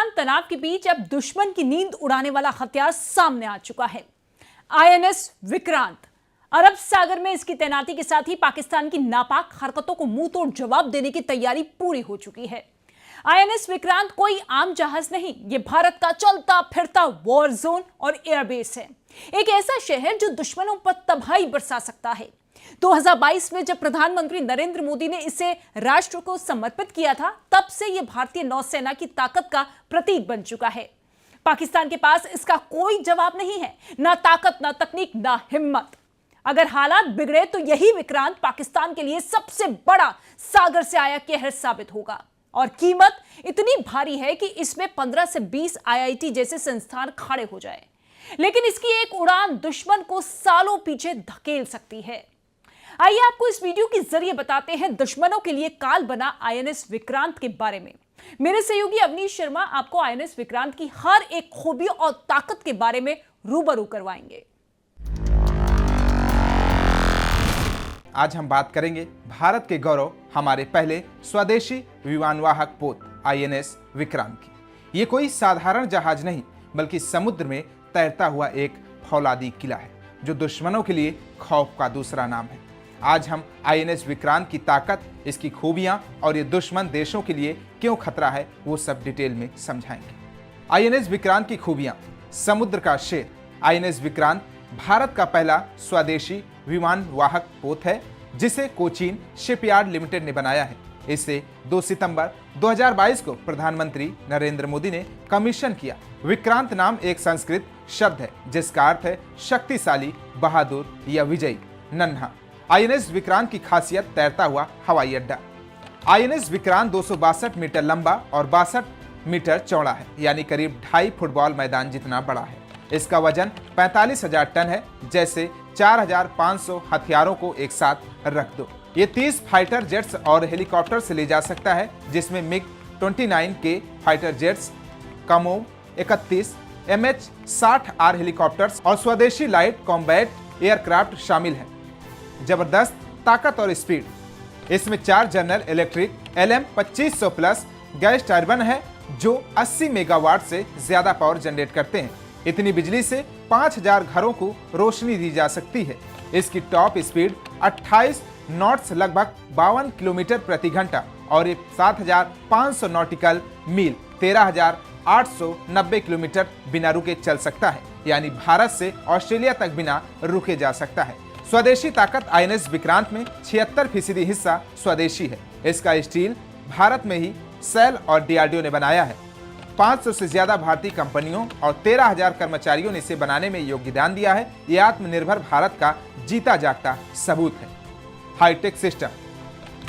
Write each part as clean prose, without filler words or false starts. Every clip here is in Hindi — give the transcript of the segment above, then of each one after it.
दरमियान तनाव के बीच अब दुश्मन की नींद उड़ाने वाला हथियार सामने आ चुका है। आईएनएस विक्रांत। अरब सागर में इसकी तैनाती के साथ ही पाकिस्तान की नापाक हरकतों को मुंह तोड़ जवाब देने की तैयारी पूरी हो चुकी है। आईएनएस विक्रांत कोई आम जहाज नहीं, यह भारत का चलता फिरता वॉर जोन और एयरबेस है। एक ऐसा शहर जो दुश्मनों पर तबाही बरसा सकता है। 2022 में जब प्रधानमंत्री नरेंद्र मोदी ने इसे राष्ट्र को समर्पित किया था, तब से यह भारतीय नौसेना की ताकत का प्रतीक बन चुका है। पाकिस्तान के पास इसका कोई जवाब नहीं है, ना ताकत, ना तकनीक, ना हिम्मत। अगर हालात बिगड़े तो यही विक्रांत पाकिस्तान के लिए सबसे बड़ा सागर से आया कहर साबित होगा। और कीमत इतनी भारी है कि इसमें 15 से 20 आईआईटी जैसे संस्थान खड़े हो जाए। लेकिन इसकी एक उड़ान दुश्मन को सालों पीछे धकेल सकती है। आइए आपको इस वीडियो के जरिए बताते हैं दुश्मनों के लिए काल बना आईएनएस विक्रांत के बारे में। मेरे सहयोगी अवनीश शर्मा आपको आईएनएस विक्रांत की हर एक खूबी और ताकत के बारे में रूबरू करवाएंगे। आज हम बात करेंगे भारत के गौरव, हमारे पहले स्वदेशी विमानवाहक पोत आईएनएस विक्रांत की। ये कोई साधारण जहाज नहीं, बल्कि समुद्र में तैरता हुआ एक फौलादी किला है, जो दुश्मनों के लिए खौफ का दूसरा नाम है। आज हम आईएनएस विक्रांत की ताकत, इसकी खूबियां और ये दुश्मन देशों के लिए क्यों खतरा है, वो सब डिटेल में समझाएंगे। आईएनएस विक्रांत की खूबियां। समुद्र का शेर। आईएनएस विक्रांत भारत का पहला स्वदेशी विमानवाहक पोत है, जिसे कोचीन शिपयार्ड लिमिटेड ने बनाया है। इसे 2 सितंबर 2022 को प्रधानमंत्री नरेंद्र मोदी ने कमीशन किया। विक्रांत नाम एक संस्कृत शब्द है, जिसका अर्थ है शक्तिशाली, बहादुर या विजयी, नन्हा। आईएनएस विक्रांत की खासियत तैरता हुआ हवाई अड्डा। आईएनएस विक्रांत 262 मीटर लंबा और 62 मीटर चौड़ा है, यानी करीब 2.5 फुटबॉल मैदान जितना बड़ा है। इसका वजन 45,000 टन है, जैसे 4,500 हथियारों को एक साथ रख दो। ये 30 फाइटर जेट्स और हेलीकॉप्टर से ले जा सकता है, जिसमें मिग-29 के fighter jets, Kamov 31, MH-60R helicopters और स्वदेशी लाइट कॉम्बैट एयरक्राफ्ट शामिल हैं। जबरदस्त ताकत और स्पीड। इसमें 4 general electric LM-2500 plus gas turbine है, जो 80 मेगावाट से ज्यादा पावर जनरेट करते हैं। इतनी बिजली से 5000 घरों को रोशनी दी जा सकती है। इसकी टॉप स्पीड 28 नॉट्स, लगभग 52 किलोमीटर प्रति घंटा, और ये 7500 नॉटिकल मील 13,890 किलोमीटर बिना रुके चल सकता है, यानी भारत से ऑस्ट्रेलिया तक बिना रुके जा सकता है। स्वदेशी ताकत। आईएनएस विक्रांत में 76% हिस्सा स्वदेशी है। इसका स्टील भारत में ही सेल और डीआरडीओ ने बनाया है। 500 से ज्यादा भारतीय कंपनियों और 13,000 कर्मचारियों ने इसे बनाने में योगदान दिया है। यह आत्मनिर्भर भारत का जीता जागता सबूत है। High tech system.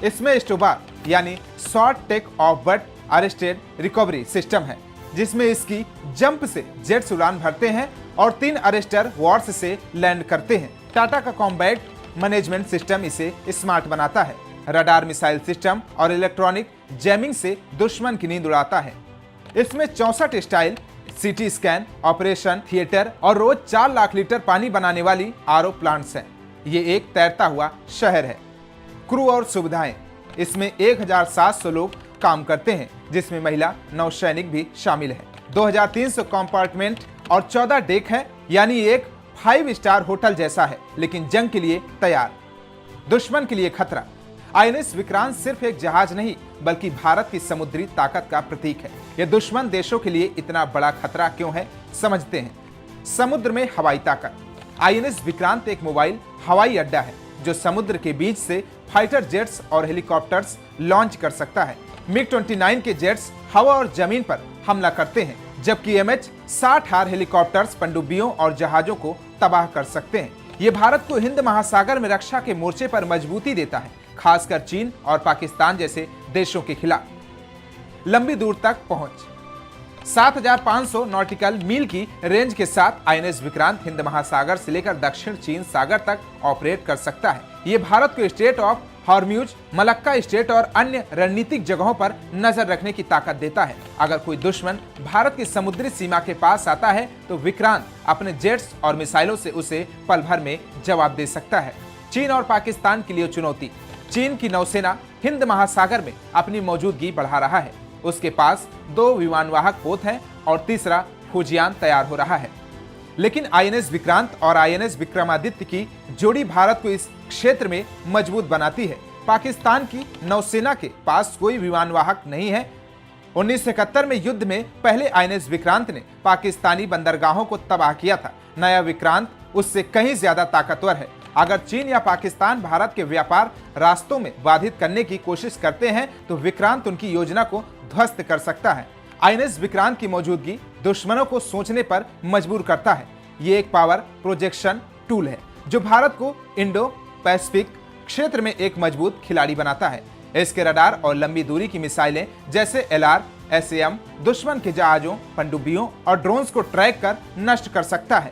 इसमें स्टोबार यानी short take off but arrested recovery system है, जिसमें इसकी जंप से जेट्स उड़ान भरते हैं और 3 अरेस्टर वॉर्स से लैंड करते हैं। टाटा का कॉम्बैट मैनेजमेंट सिस्टम इसे स्मार्ट बनाता है। रडार, मिसाइल सिस्टम और इलेक्ट्रॉनिक जैमिंग से दुश्मन की नींद उड़ाता है। इसमें 64 style CT scan, operation theatre और रोज 4 लाख लीटर पानी बनाने वाली आरओ प्लांट्स हैं। ये एक तैरता हुआ शहर है। क्रू और सुविधाएं। इसमें 1700 लोग काम करते हैं, जिसमें महिला नौसैनिक भी शामिल है। 2300 कंपार्टमेंट और 14 डेक है, यानी एक 5 स्टार होटल जैसा है, लेकिन जंग के लिए तैयार। दुश्मन के लिए खतरा। आईएनएस विक्रांत सिर्फ एक जहाज नहीं, बल्कि भारत की समुद्री ताकत का प्रतीक है। यह दुश्मन देशों के लिए इतना बड़ा खतरा क्यों है, समझते हैं। समुद्र में हवाई ताकत। आईएनएस विक्रांत एक मोबाइल हवाई अड्डा है, जो समुद्र के बीच से फाइटर जेट्स और हेलीकॉप्टर्स लॉन्च कर सकता है। मिग-29 के जेट्स हवा और जमीन पर हमला करते हैं, जबकि MH-60R हेलीकॉप्टर्स पनडुब्बियों और जहाजों को तबाह कर सकते हैं। ये भारत को हिंद महासागर में रक्षा के मोर्चे पर मजबूती देता है, खासकर चीन और पाकिस्तान जैसे देशों के खिलाफ। लंबी दूर तक पहुंच। 7500 नॉटिकल मील की रेंज के साथ आईएनएस विक्रांत हिंद महासागर से लेकर दक्षिण चीन सागर तक ऑपरेट कर सकता है। ये भारत को स्ट्रेट ऑफ हॉर्म्यूज, मलक्का स्ट्रेट और अन्य रणनीतिक जगहों पर नजर रखने की ताकत देता है। अगर कोई दुश्मन भारत की समुद्री सीमा के पास आता है, तो विक्रांत अपने जेट्स और मिसाइलों से उसे पल भर में जवाब दे सकता है। चीन और पाकिस्तान के लिए चुनौती। चीन की नौसेना हिंद महासागर में अपनी मौजूदगी बढ़ा रहा है। उसके पास 2 विमानवाहक पोत हैं और तीसरा फुजियान तैयार हो रहा है। लेकिन आईएनएस विक्रांत और आईएनएस विक्रमादित्य की जोड़ी भारत को इस क्षेत्र में मजबूत बनाती है। पाकिस्तान की नौसेना के पास कोई विमानवाहक नहीं है। 1971 में युद्ध में पहले आईएनएस विक्रांत ने पाकिस्तानी बंदरगाहों को तबाह किया था। नया विक्रांत उससे कहीं ज्यादा ताकतवर है। अगर चीन या पाकिस्तान भारत के व्यापार रास्तों में बाधित करने की कोशिश करते हैं तो विक्रांत उनकी योजना को ध्वस्त कर सकता है। आईएनएस विक्रांत की मौजूदगी दुश्मनों को सोचने पर मजबूर करता है। ये एक पावर प्रोजेक्शन टूल है जो भारत को इंडो पैसिफिक क्षेत्र में एक मजबूत खिलाड़ी बनाता है। इसके रडार और लंबी दूरी की मिसाइलें जैसे LR, SAM दुश्मन के जहाजों, पनडुब्बियों और ड्रोन्स को ट्रैक कर नष्ट कर सकता है।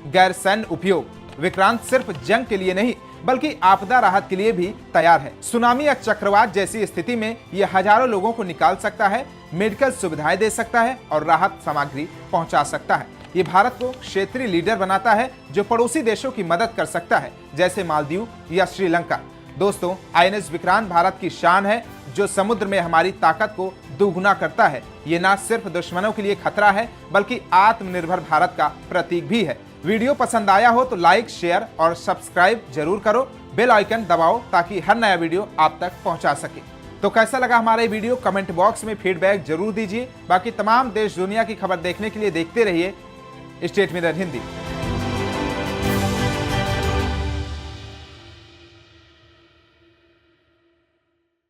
गैर सैन्य उपयोग विक्रांत सिर्फ जंग के लिए नहीं बल्कि आपदा राहत के लिए भी तैयार है। सुनामी या चक्रवात जैसी स्थिति में यह हजारों लोगों को निकाल सकता है, मेडिकल सुविधाएं दे सकता है और राहत सामग्री पहुंचा सकता है। ये भारत को क्षेत्रीय लीडर बनाता है जो पड़ोसी देशों की मदद कर सकता है, जैसे मालदीव या श्रीलंका। दोस्तों, आईएनएस विक्रांत भारत की शान है जो समुद्र में हमारी ताकत को दोगुना करता है। ये न सिर्फ दुश्मनों के लिए खतरा है बल्कि आत्मनिर्भर भारत का प्रतीक भी है। वीडियो पसंद आया हो तो लाइक, शेयर और सब्सक्राइब जरूर करो। बेल आइकन दबाओ ताकि हर नया वीडियो आप तक पहुंचा सके। तो कैसा लगा हमारा ये वीडियो कमेंट बॉक्स में फीडबैक जरूर दीजिए। बाकी तमाम देश दुनिया की खबर देखने के लिए देखते रहिए स्टेट मिरर हिंदी।